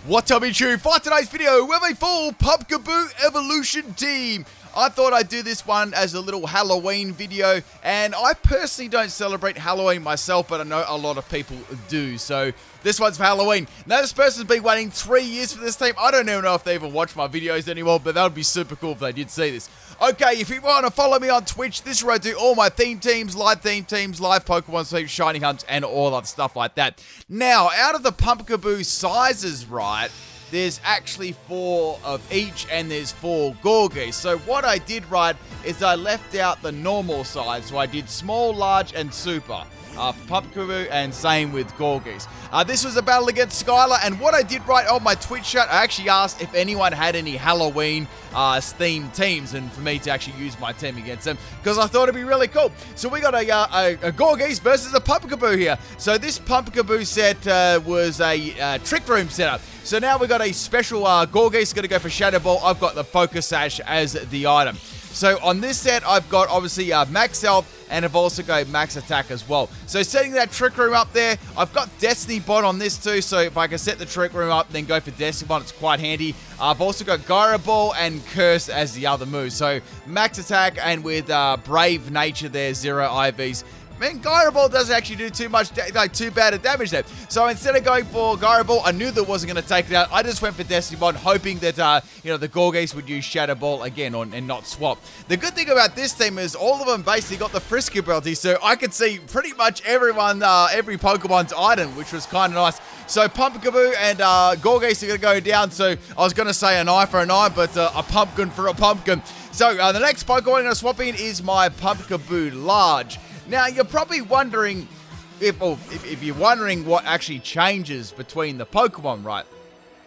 What's up, YouTube? For today's video, we have a full Pumpkaboo evolution team. I thought I'd do this one as a little Halloween video, and I personally don't celebrate Halloween myself, but I know a lot of people do, so this one's for Halloween. Now, this person's been waiting 3 years for this team. I don't even know if they even watch my videos anymore, but that would be super cool if they did see this. Okay, if you want to follow me on Twitch, this is where I do all my theme teams, live Pokemon teams, shiny hunts, and all that stuff like that. Now, out of the Pumpkaboo sizes, right, there's actually 4 of each, and there's 4 Gourgeist. So what I did, right, is I left out the normal size. So I did small, large, and super for Pumpkaboo, and same with Gourgeist. This was a battle against Skylar, and what I did right on my Twitch chat, I actually asked if anyone had any Halloween themed teams, and for me to actually use my team against them, because I thought it'd be really cool. So we got a Gourgeist versus a Pumpkaboo here. So this Pumpkaboo set was a Trick Room setup. So now we got a special Gourgeist going to go for Shadow Ball. I've got the Focus Sash as the item. So on this set, I've got obviously max health, and I've also got max attack as well. So setting that Trick Room up there, I've got Destiny Bond on this too, so if I can set the Trick Room up, then go for Destiny Bond, it's quite handy. I've also got Gyro Ball and Curse as the other move. So max attack, and with Brave Nature there, 0 IVs. Man, Gyro Ball doesn't actually do too bad of damage there. So instead of going for Gyro Ball, I knew that wasn't going to take it out. I just went for Destiny Bond, hoping that, the Gourgeist would use Shadow Ball again and not swap. The good thing about this team is all of them basically got the Frisk ability, so I could see pretty much everyone, every Pokemon's item, which was kind of nice. So Pumpkaboo and Gourgeist are going to go down. So I was going to say an eye for an eye, but a pumpkin for a pumpkin. So the next Pokemon I'm going to swap in is my Pumpkaboo Large. Now, you're probably wondering if you're wondering what actually changes between the Pokemon, right?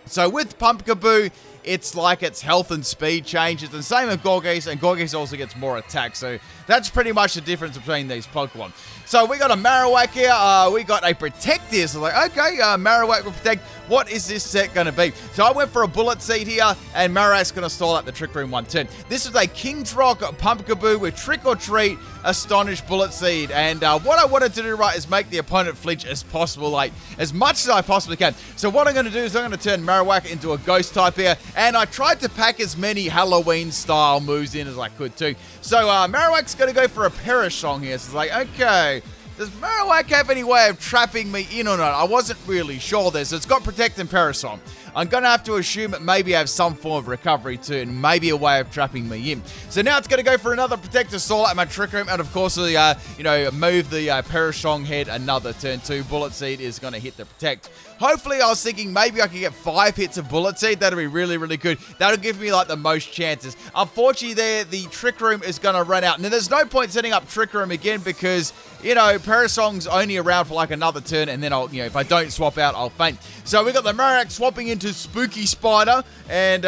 So with Pumpkaboo, it's like its health and speed changes, and same with Gourgeist, and Gourgeist also gets more attack. So that's pretty much the difference between these Pokemon. So we got a Marowak here, we got a Protect here. So like, okay, Marowak will Protect. What is this set going to be? So I went for a Bullet Seed here, and Marowak's going to stall out the Trick Room 1 turn. This is a King's Rock Pumpkaboo with Trick or Treat, Astonish, Bullet Seed. And what I wanted to do, right, is make the opponent flinch as possible, like as much as I possibly can. So what I'm going to do is I'm going to turn Marowak into a Ghost type here, and I tried to pack as many Halloween style moves in as I could too. So Marowak's going to go for a Perish Song here. So it's like, okay, does Marowak have any way of trapping me in or not? I wasn't really sure there. So it's got Protect and Perish Song. I'm going to have to assume it maybe have some form of recovery too, and maybe a way of trapping me in. So now it's going to go for another Protector Soul at my Trick Room, and of course, move the Perish Song head another turn 2. Bullet Seed is going to hit the Protect. Hopefully, I was thinking maybe I could get 5 hits of Bullet Seed. That'll be really, really good. That'll give me like the most chances. Unfortunately, the Trick Room is going to run out. Now, there's no point setting up Trick Room again because, Perish Song's only around for like another turn, and then I'll, if I don't swap out, I'll faint. So we got the Marowak swapping into Spooky Spider, and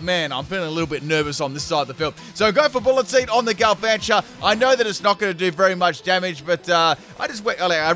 man, I'm feeling a little bit nervous on this side of the field. So go for Bullet Seed on the Galvantula. I know that it's not going to do very much damage, but I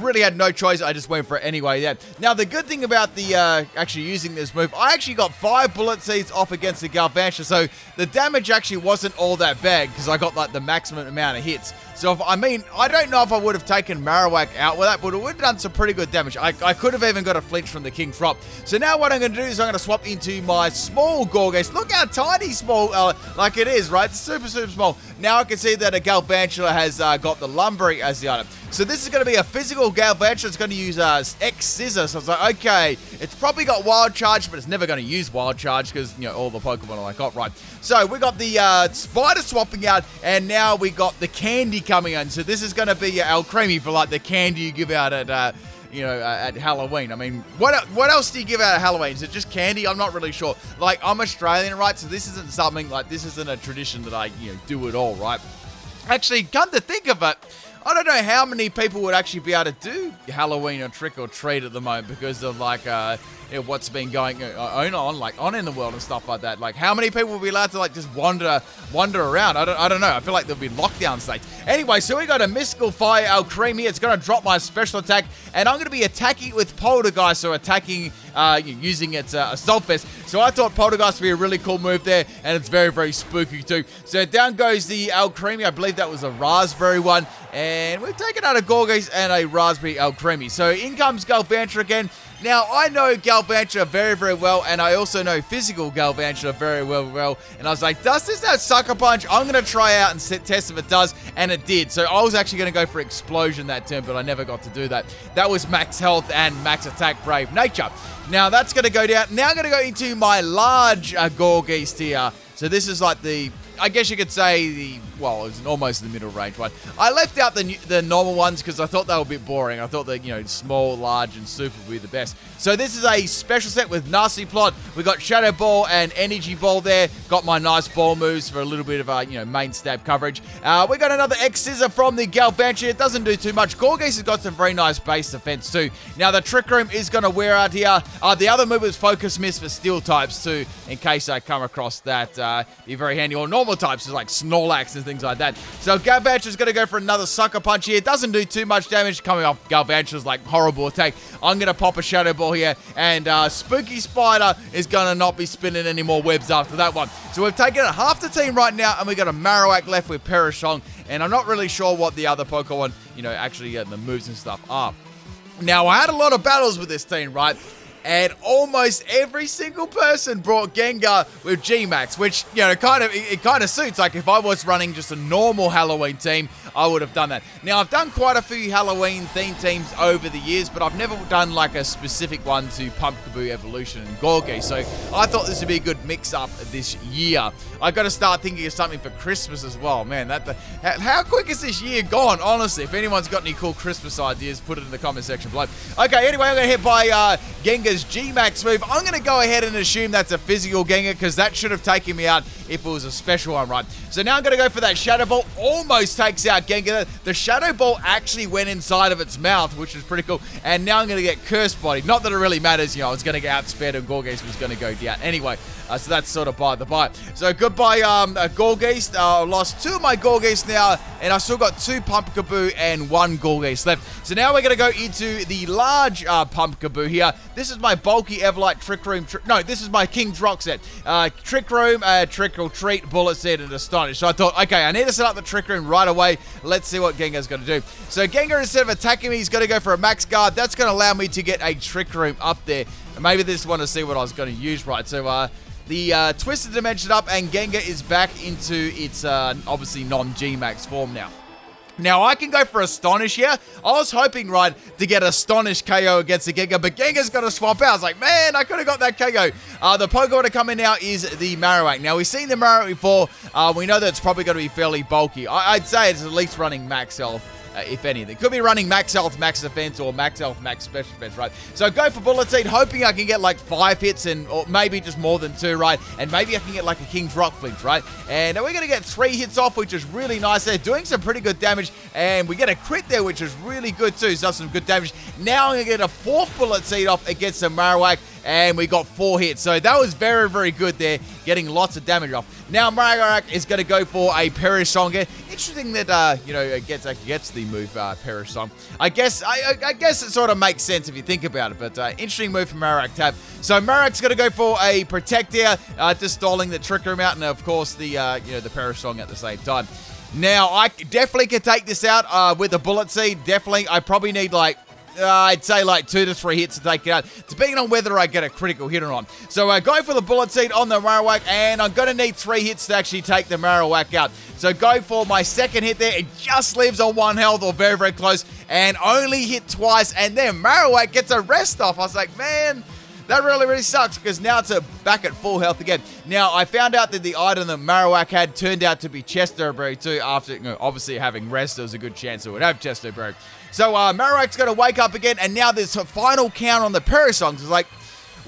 really had no choice. I just went for it anyway. Yeah. Now the good thing about the actually using this move, I actually got 5 Bullet Seeds off against the Galvantula, so the damage actually wasn't all that bad because I got like the maximum amount of hits. So, I don't know if I would have taken Marowak out with that, but it would have done some pretty good damage. I could have even got a flinch from the King's Rock. So now what I'm going to do is I'm going to swap into my small Gourgeist. Look how tiny small, like it is, right? It's super, super small. Now I can see that a Galvantula has got the Lumbering as the item. So this is going to be a physical Galvantula. It's going to use X Scissor. So it's like, okay, it's probably got Wild Charge, but it's never going to use Wild Charge because, all the Pokemon I got, right? So we got the Spider swapping out, and now we got the Candy coming in. So this is going to be Alcremie for like the candy you give out at at Halloween. I mean, what else do you give out at Halloween? Is it just candy? I'm not really sure. Like, I'm Australian, right? So this isn't something like, this isn't a tradition that I, do at all, right? Actually, come to think of it, I don't know how many people would actually be able to do Halloween or Trick or Treat at the moment because of like what's been going on in the world and stuff like that. Like, how many people will be allowed to like just wander around? I don't know. I feel like there'll be lockdown states. Anyway, so we got a Mystical Fire Alcremie. It's going to drop my special attack, and I'm going to be attacking with Poltergeist, so attacking using its Assault Vest. So I thought Poltergeist would be a really cool move there, and it's very, very spooky too. So down goes the Alcremie. I believe that was a Raspberry one, and we've taken out a Gourgeist and a Raspberry Alcremie. So in comes Galvantula again. Now, I know Galvantula very, very well, and I also know physical Galvantula very well. And I was like, does this have Sucker Punch? I'm going to try out and test if it does, and it did. So I was actually going to go for Explosion that turn, but I never got to do that. That was Max Health and Max Attack Brave Nature. Now, that's going to go down. Now I'm going to go into my large Gourgeist here. So this is like the, I guess you could say well, it's almost the middle range one. I left out the normal ones because I thought they were a bit boring. I thought that, small, large, and super would be the best. So this is a special set with Nasty Plot. We got Shadow Ball and Energy Ball there. Got my nice ball moves for a little bit of, main stab coverage. We got another X-Scissor from the Galvantula. It doesn't do too much. Gourgeist has got some very nice base defense too. Now the Trick Room is going to wear out here. The other move is Focus Miss for steel types too, in case I come across that. Be very handy. Or normal types, like Snorlax and things like that. So Galvantula's going to go for another Sucker Punch here. It doesn't do too much damage coming off Galvantula's like horrible attack. I'm going to pop a Shadow Ball here, and Spooky Spider is going to not be spinning any more webs after that one. So we've taken half the team right now, and we've got a Marowak left with Perishong, and I'm not really sure what the other Pokemon, actually the moves and stuff are. Now, I had a lot of battles with this team, right? And almost every single person brought Gengar with G-Max, which, it kind of suits. Like, if I was running just a normal Halloween team, I would have done that. Now, I've done quite a few Halloween-themed teams over the years, but I've never done, like, a specific one to Pumpkaboo, Evolution, and Gourgeist. So I thought this would be a good mix-up this year. I've got to start thinking of something for Christmas as well. Man, how quick is this year gone, honestly? If anyone's got any cool Christmas ideas, put it in the comment section below. Okay, anyway, I'm going to hit by Gengar's G-Max move. I'm going to go ahead and assume that's a physical Gengar, because that should have taken me out if it was a special one, right? So now I'm going to go for that Shadow Ball. Almost takes out Gengar. The Shadow Ball actually went inside of its mouth, which is pretty cool. And now I'm going to get Curse Body. Not that it really matters, I was going to get outspared and Gourgeist was going to go down. Anyway, so that's sort of by the by. So goodbye, Gourgeist. I lost 2 of my Gourgeist now, and I still got 2 Pumpkaboo and 1 Gourgeist left. So now we're going to go into the large Pumpkaboo here. This is my bulky Everlight Trick Room. No, this is my King's Rock set. Trick Room, Trick or Treat, Bullet Set, and Astonish. So I thought, okay, I need to set up the Trick Room right away. Let's see what Gengar's going to do. So Gengar, instead of attacking me, he's going to go for a Max Guard. That's going to allow me to get a Trick Room up there. And maybe they just want to see what I was going to use, right? So, the Twisted Dimension up, and Gengar is back into its, obviously, non-G-Max form now. Now, I can go for Astonish here. I was hoping, right, to get Astonish KO against the Gengar, but Gengar's got to swap out. I was like, man, I could have got that KO. The Pokemon to come in now is the Marowak. Now, we've seen the Marowak before. We know that it's probably going to be fairly bulky. I'd say it's at least running max health. If anything. Could be running max health, max defense, or max health, max special defense, right? So go for Bullet Seed, hoping I can get like 5 hits, or maybe just more than 2, right? And maybe I can get like a King's Rock flinch, right? And we're going to get 3 hits off, which is really nice there, doing some pretty good damage. And we get a crit there, which is really good too, so that's some good damage. Now I'm going to get a 4th Bullet Seed off against the Marowak, and we got 4 hits. So that was very, very good there, getting lots of damage off. Now Marowak is going to go for a Perishong. Interesting that, it gets the move Perishong. I guess it sort of makes sense if you think about it, but interesting move from Marowak to have. So Marowak's going to go for a Protect here, just stalling the Trick Room out, and of course the the Perishong at the same time. Now I definitely can take this out with a Bullet Seed. Definitely, I probably need like I'd say like 2 to 3 hits to take it out, depending on whether I get a critical hit or not. So go for the Bullet Seed on the Marowak, and I'm going to need 3 hits to actually take the Marowak out. So go for my 2nd hit there. It just lives on 1 health, or very, very close, and only hit twice, and then Marowak gets a rest off. I was like, man, that really, really sucks, because now it's back at full health again. Now, I found out that the item that Marowak had turned out to be Chesto Berry too. After, obviously having rest, there was a good chance it would have Chesto Berry. So Marowak's going to wake up again, and now there's a final count on the Perishongs. It's like,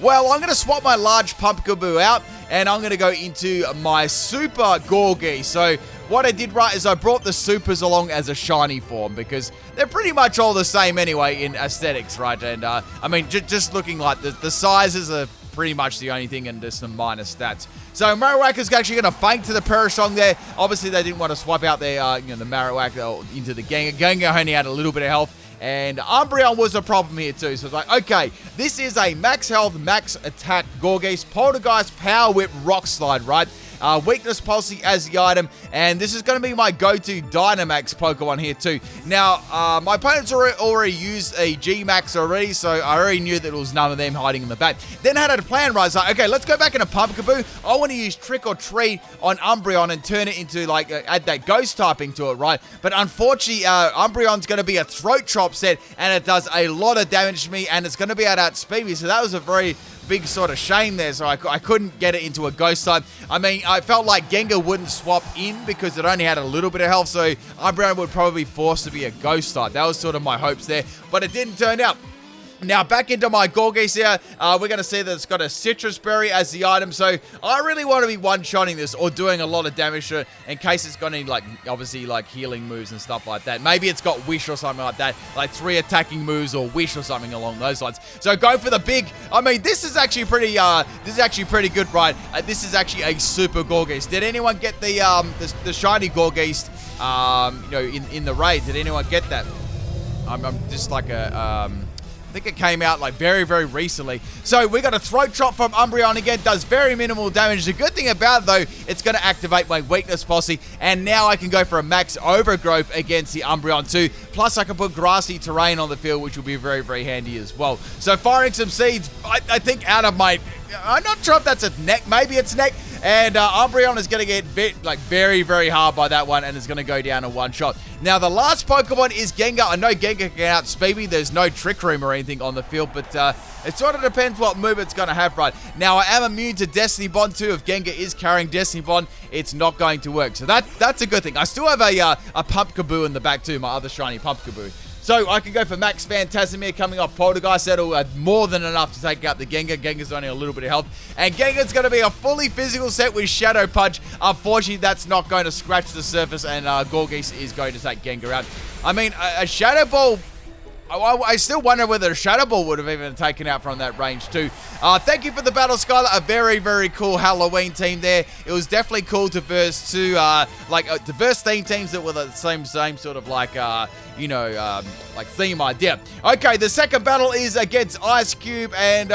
well, I'm going to swap my large Pumpkaboo out, and I'm going to go into my Super Gourgeist. So what I did right is I brought the Supers along as a shiny form, because they're pretty much all the same anyway in aesthetics, right? And I mean, just looking like the sizes are pretty much the only thing, and there's some minor stats. So Marowak is actually going to feint to the Perishong there. Obviously, they didn't want to swap out their, the Marowak into the Gengar. Gengar only had a little bit of health, and Umbreon was a problem here too. So it's like, okay, this is a max health, max attack Gourgeist, Poltergeist, Power Whip, Rock Slide, right? Weakness Policy as the item, and this is going to be my go-to Dynamax Pokemon here too. Now, my opponents already used a G-Max already, so I already knew that it was none of them hiding in the back. Then I had a plan, right? So, okay, let's go back into Pumpkaboo. I want to use Trick or Treat on Umbreon and turn it into, like, add that ghost typing to it, right? But unfortunately, Umbreon's going to be a Throat Chop set, and it does a lot of damage to me, and it's going to be able to outspeed me, so that was a very big sort of shame there, so I couldn't get it into a ghost type. I mean, I felt like Gengar wouldn't swap in because it only had a little bit of health, so Umbreon would probably be forced to be a ghost type. That was sort of my hopes there, but it didn't turn out. Now, back into my Gourgeist here, we're going to see that it's got a Citrus Berry as the item, so I really want to be one-shotting this or doing a lot of damage to it in case it's got any, like, obviously, like, healing moves and stuff like that. Maybe it's got Wish or something like that, like 3 attacking moves or Wish or something along those lines. So go for the big, I mean, this is actually pretty good, right? This is actually a Super Gourgeist. Did anyone get the shiny Gourgeist, you know, in the raid? Did anyone get that? I'm just like a, I think it came out like very, very recently. So we got a Throat Chop from Umbreon again. Does very minimal damage. The good thing about it, though, it's going to activate my Weakness Policy. And now I can go for a Max Overgrowth against the Umbreon too. Plus I can put grassy terrain on the field, which will be very, very handy as well. So firing some seeds, I think out of my... I'm not sure if that's a neck. Maybe it's neck. And Umbreon is going to get very, very hard by that one, and it's going to go down in one shot. Now, the last Pokemon is Gengar. I know Gengar can outspeed me. There's no Trick Room or anything on the field, but it sort of depends what move it's going to have, right? Now, I am immune to Destiny Bond too. If Gengar is carrying Destiny Bond, it's not going to work. So that's a good thing. I still have a Pumpkaboo in the back too, my other shiny Pumpkaboo. So I can go for Max Phantasm here coming off Poltergeist. That'll more than enough to take out the Gengar. Gengar's only a little bit of health. And Gengar's going to be a fully physical set with Shadow Punch. Unfortunately, that's not going to scratch the surface, and Gourgeist is going to take Gengar out. I mean, a Shadow Ball... I still wonder whether a Shadow Ball would have even taken out from that range too. Thank you for the battle, Skylar. A very, very cool Halloween team there. It was definitely cool to verse two, diverse theme teams that were the same sort of like, you know, like theme idea. Okay, the second battle is against Ice Cube, and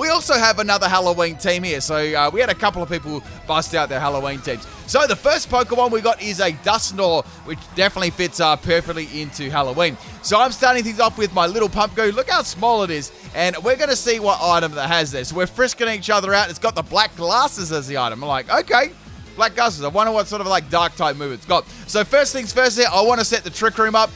we also have another Halloween team here. So we had a couple of people bust out their Halloween teams. So the first Pokemon we got is a Dusknoir, which definitely fits perfectly into Halloween. So I'm starting things off with my little Pumpkaboo. Look how small it is. And we're going to see what item that has there. So we're frisking each other out. It's got the black glasses as the item. I'm like, okay, black glasses. I wonder what sort of like dark type move it's got. So first things first here, I want to set the Trick Room up.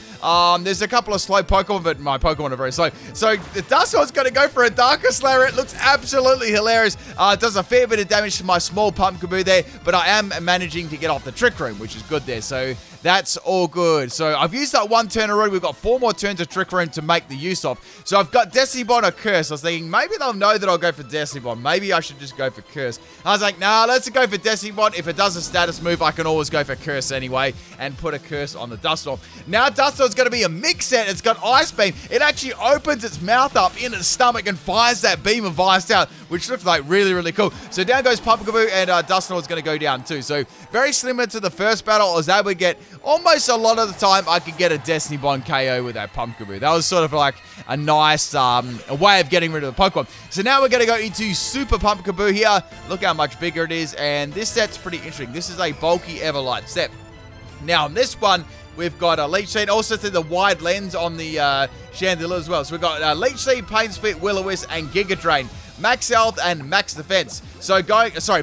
There's a couple of slow Pokemon, but my Pokemon are very slow. So the Dusknoir's going to go for a Darker Slayer. It looks absolutely hilarious. It does a fair bit of damage to my small Pumpkaboo there, but I am managing to get off the Trick Room, which is good there. So that's all good. So I've used that one turn already. We've got 4 more turns of Trick Room to make the use of. So I've got Destiny Bond or Curse. I was thinking maybe they'll know that I'll go for Destiny Bond. Maybe I should just go for Curse. I was like, nah, let's go for Destiny Bond. If it does a status move, I can always go for Curse anyway and put a Curse on the Dusknoir. Now Dusknoir's going to be a mix set. It's got Ice Beam. It actually opens its mouth up in its stomach and fires that beam of ice out, which looks like really, really cool. So down goes Pumpkaboo, and Dusknoir's going to go down too. So very similar to the first battle. I was able to get almost a lot of the time I could get a Destiny Bond KO with that Pumpkaboo. That was sort of like a nice a way of getting rid of the Pokemon. So now we're going to go into Super Pumpkaboo here. Look how much bigger it is, and this set's pretty interesting. This is a bulky Everlight set. Now on this one, we've got a Leech Seed. Also see the wide lens on the Chandelure as well. So we've got Leech Seed, Pain Split, Will-O-Wisp, and Giga Drain. Max health and max defense. So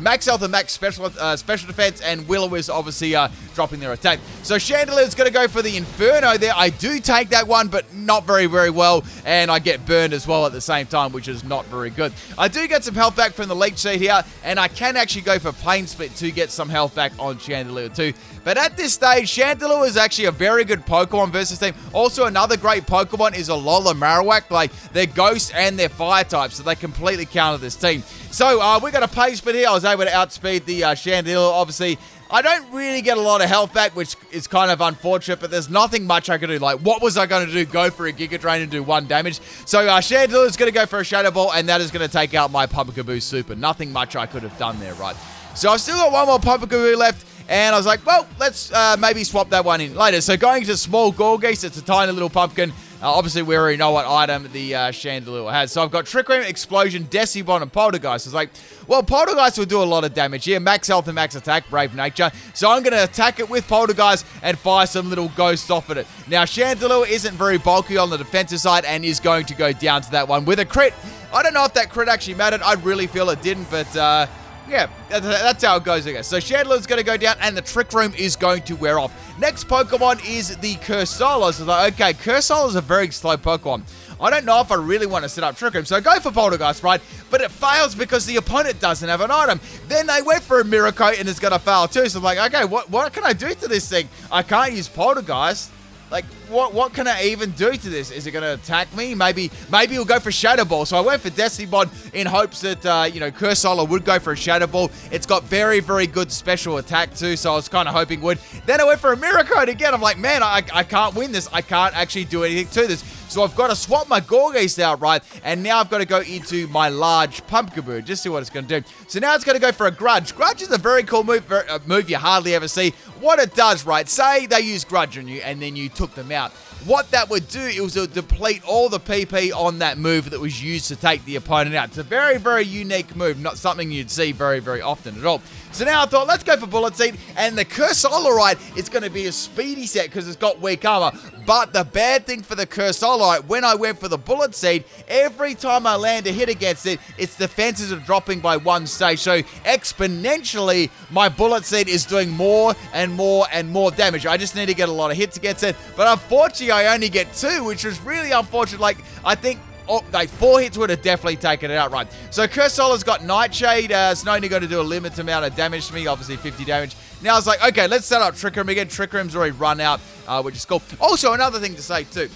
max health and max special defense, and Will-O-Wisp obviously dropping their attack. So Chandelure's going to go for the Inferno there. I do take that one, but not very, very well, and I get burned as well at the same time, which is not very good. I do get some health back from the Leech Seed here, and I can actually go for Pain Split to get some health back on Chandelure too. But at this stage, Chandelure is actually a very good Pokemon versus team. Also, another great Pokemon is Alola Marowak. Like, they're Ghost and they're Fire types, so they completely counter this team. So, we got a Pain Split here. I was able to outspeed the Chandelure, obviously. I don't really get a lot of health back, which is kind of unfortunate, but there's nothing much I could do. Like, what was I going to do? Go for a Giga Drain and do 1 damage? So, Chandelure is going to go for a Shadow Ball, and that is going to take out my Pumpkaboo Super. Nothing much I could have done there, right? So, I've still got 1 more Pumpkaboo left. And I was like, well, let's maybe swap that one in later. So going to small Gourgeist, it's a tiny little pumpkin. Obviously, we already know what item the Chandelure has. So I've got Trick Room, Explosion, Decibon, and Poltergeist. It's like, well, Poltergeist will do a lot of damage here. Max health and max attack, Brave Nature. So I'm going to attack it with Poltergeist and fire some little ghosts off at it. Now, Chandelure isn't very bulky on the defensive side and is going to go down to that one with a crit. I don't know if that crit actually mattered. I really feel it didn't, but yeah, that's how it goes, I guess. So Chandelure's going to go down, and the Trick Room is going to wear off. Next Pokemon is the Cursala. So like, okay, Cursala is a very slow Pokemon. I don't know if I really want to set up Trick Room, so I go for Poltergeist, right? But it fails because the opponent doesn't have an item. Then they went for a Mirror Coat, and it's going to fail too. So I'm like, okay, what can I do to this thing? I can't use Poltergeist. Like, what can I even do to this? Is it going to attack me? Maybe it'll go for Shadow Ball. So I went for Decibon in hopes that, Cursala would go for a Shadow Ball. It's got very, very good special attack too, so I was kind of hoping would. Then I went for a Mirror Coat again. I'm like, man, I can't win this. I can't actually do anything to this. So I've got to swap my Gourgeist out, right? And now I've got to go into my large Pumpkaboo. Just see what it's going to do. So now it's going to go for a Grudge. Grudge is a very cool move you hardly ever see. What it does, right? Say they use Grudge on you and then you took them out. What that would do, it was to deplete all the PP on that move that was used to take the opponent out. It's a very, very unique move, not something you'd see very, very often at all. So now I thought, let's go for Bullet Seed, and the Cursolorite, it's going to be a speedy set because it's got weak armor. But the bad thing for the Cursolorite, when I went for the Bullet Seed, every time I land a hit against it, its defenses are dropping by 1 stage. So exponentially, my Bullet Seed is doing more and more and more damage. I just need to get a lot of hits against it. But unfortunately, I only get 2, which was really unfortunate. Like, I think 4 hits would have definitely taken it out, right? So Cursola's got Nightshade. It's only going to do a limited amount of damage to me, obviously 50 damage. Now I was like, okay, let's set up Trick Room again. Trick Room's already run out, which is cool. Also, another thing to say too,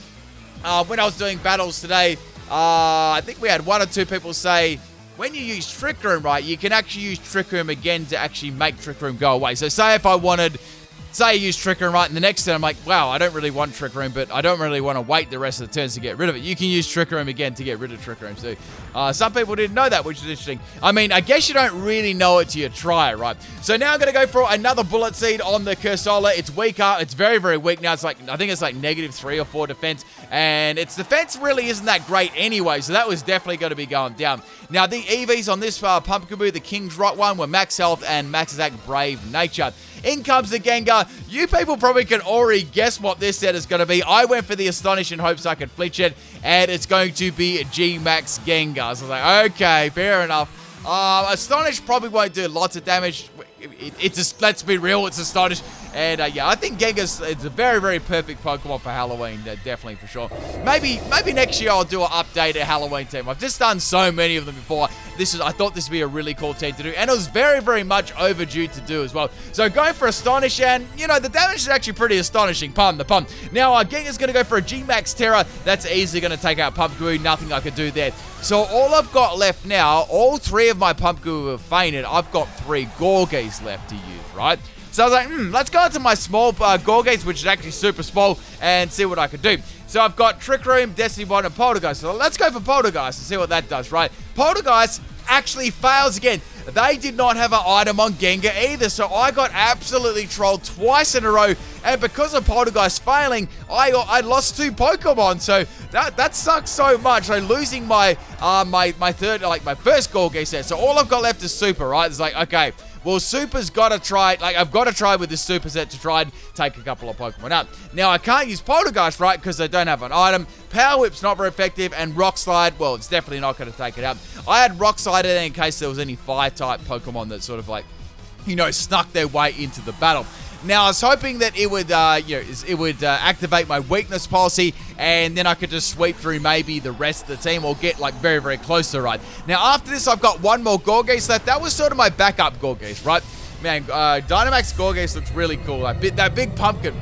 when I was doing battles today, I think we had 1 or 2 people say, when you use Trick Room, right, you can actually use Trick Room again to actually make Trick Room go away. So say if I wanted... Say I use Trick Room, right, and the next turn I'm like, wow, I don't really want Trick Room, but I don't really want to wait the rest of the turns to get rid of it. You can use Trick Room again to get rid of Trick Room too. Some people didn't know that, which is interesting. I mean, I guess you don't really know it till you try it, right? So now I'm going to go for another Bullet Seed on the Cursola. It's weaker. It's very, very weak now. It's like, I think it's like -3 or 4 defense, and its defense really isn't that great anyway, so that was definitely going to be going down. Now, the EVs on this Pumpkaboo, the King's Rock one, were Max Health and Max Attack Brave Nature. In comes the Gengar. You people probably can already guess what this set is going to be. I went for the Astonish in hopes I could flinch it, and it's going to be G-Max Gengar. So I was like, okay, fair enough. Astonish probably won't do lots of damage. It's just, let's be real, it's Astonish. And yeah, I think Gengar's it's a very, very perfect Pokemon for Halloween, definitely for sure. Maybe next year I'll do an updated Halloween team. I've just done so many of them before. I thought this would be a really cool team to do, and it was very, very much overdue to do as well. So going for Astonish, and you know the damage is actually pretty astonishing. Pun the pun. Now Gengar's going to go for a G-Max Terra. That's easily going to take out Pumpkaboo. Nothing I could do there. So all I've got left now, all 3 of my Pumpkaboo have fainted. I've got 3 Gourgeist left to use, right? So I was like, let's go into my small Gourgeist, which is actually super small, and see what I can do. So I've got Trick Room, Decibon, and Poltergeist. So let's go for Poltergeist and see what that does, right? Poltergeist actually fails again. They did not have an item on Gengar either, so I got absolutely trolled twice in a row. And because of Poltergeist failing, I lost 2 Pokemon. So that sucks so much. So losing my first Gourgeist set. So all I've got left is Super, right? It's like, okay, well, Super's got to try, I've got to try with this Super set to try and take a couple of Pokemon out. Now, I can't use Poltergeist, right, because I don't have an item. Power Whip's not very effective, and Rock Slide, well, it's definitely not going to take it out. I had Rock Slide in case there was any Fire-type Pokemon that sort of like, snuck their way into the battle. Now, I was hoping that it would, activate my weakness policy, and then I could just sweep through maybe the rest of the team or get, very, very close to right. Now, after this, I've got 1 more Gourgeist left. That was sort of my backup Gourgeist, right? Man, Dynamax Gourgeist looks really cool. That big pumpkin.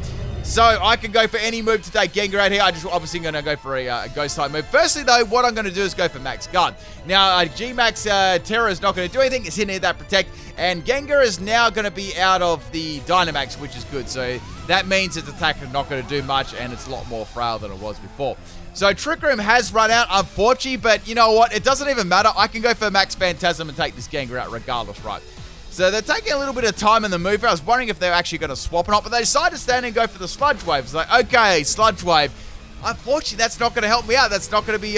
So, I can go for any move to take Gengar out here. I just obviously going to go for a Ghost-type move. Firstly, though, what I'm going to do is go for Max Guard. Now, G-Max Terra is not going to do anything. It's hitting that Protect. And Gengar is now going to be out of the Dynamax, which is good. So, that means its attack is not going to do much, and it's a lot more frail than it was before. So, Trick Room has run out, unfortunately, but you know what? It doesn't even matter. I can go for Max Phantasm and take this Gengar out regardless, right? So they're taking a little bit of time in the move. I was wondering if they're actually going to swap or not, but they decided to stand and go for the Sludge Wave. It's like, okay, Sludge Wave. unfortunately, that's not going to help me out. That's not going to be,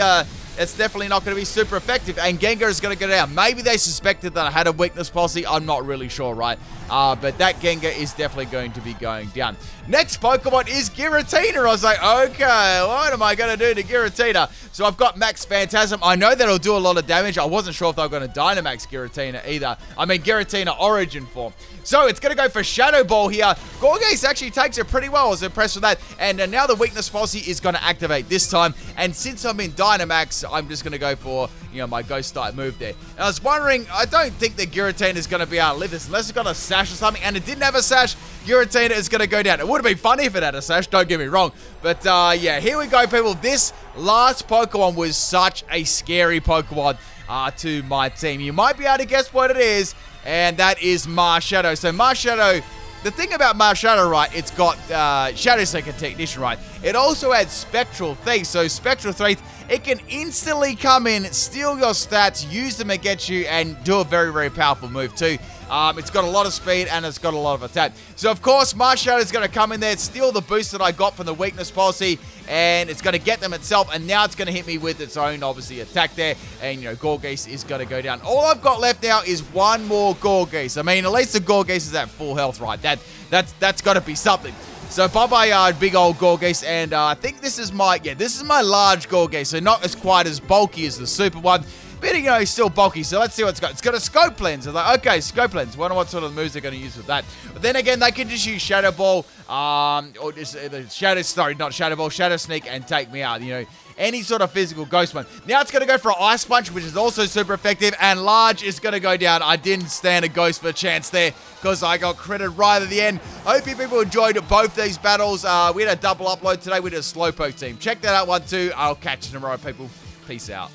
it's definitely not going to be super effective. And Gengar is going to go down. Maybe they suspected that I had a weakness policy. I'm not really sure, right? But that Gengar is definitely going to be going down. Next Pokemon is Giratina. I was like, okay, what am I going to do to Giratina? So I've got Max Phantasm. I know that'll do a lot of damage. I wasn't sure if they were going to Dynamax Giratina either. I mean, Giratina Origin form. So it's going to go for Shadow Ball here. Gourgeist actually takes it pretty well. I was impressed with that. And now the weakness policy is going to activate this time. And since I'm in Dynamax, I'm just going to go for, you know, my Ghost type move there. And I was wondering, I don't think that Giratina is going to be able to live this unless it's got a sash or something. And it didn't have a sash. Giratina is going to go down. It would have been funny if it had a sash, don't get me wrong. But yeah, here we go, people. This last Pokemon was such a scary Pokemon to my team. You might be able to guess what it is. And that is Marshadow. So Marshadow, the thing about Marshadow, right, it's got Shadow Seeker Technician, right? It also adds Spectral Thief. So Spectral Thief, it can instantly come in, steal your stats, use them against you, and do a very, very powerful move too. It's got a lot of speed and it's got a lot of attack. So, of course, Marshadow is going to come in there, steal the boost that I got from the weakness policy, and it's going to get them itself, and now it's going to hit me with its own, obviously, attack there, and, you know, Gourgeist is going to go down. All I've got left now is one more Gourgeist. I mean, at least the Gourgeist is at full health, right? That's got to be something. So, bye-bye, big old Gourgeist, and I think this is my large Gourgeist, so not as quite as bulky as the super one. But, you know, he's still bulky, so let's see what it's got. It's got a Scope Lens. I was like, okay, Scope Lens. Wonder what sort of moves they're going to use with that. But then again, they can just use Shadow Ball, or just Shadow Sneak, and take me out, you know. Any sort of physical ghost one. Now it's going to go for an Ice Punch, which is also super effective, and Large is going to go down. I didn't stand a ghost for a chance there, because I got critted right at the end. Hope you people enjoyed both these battles. We had a double upload today with a Slowpoke team. Check that out one too. I'll catch you tomorrow, people. Peace out.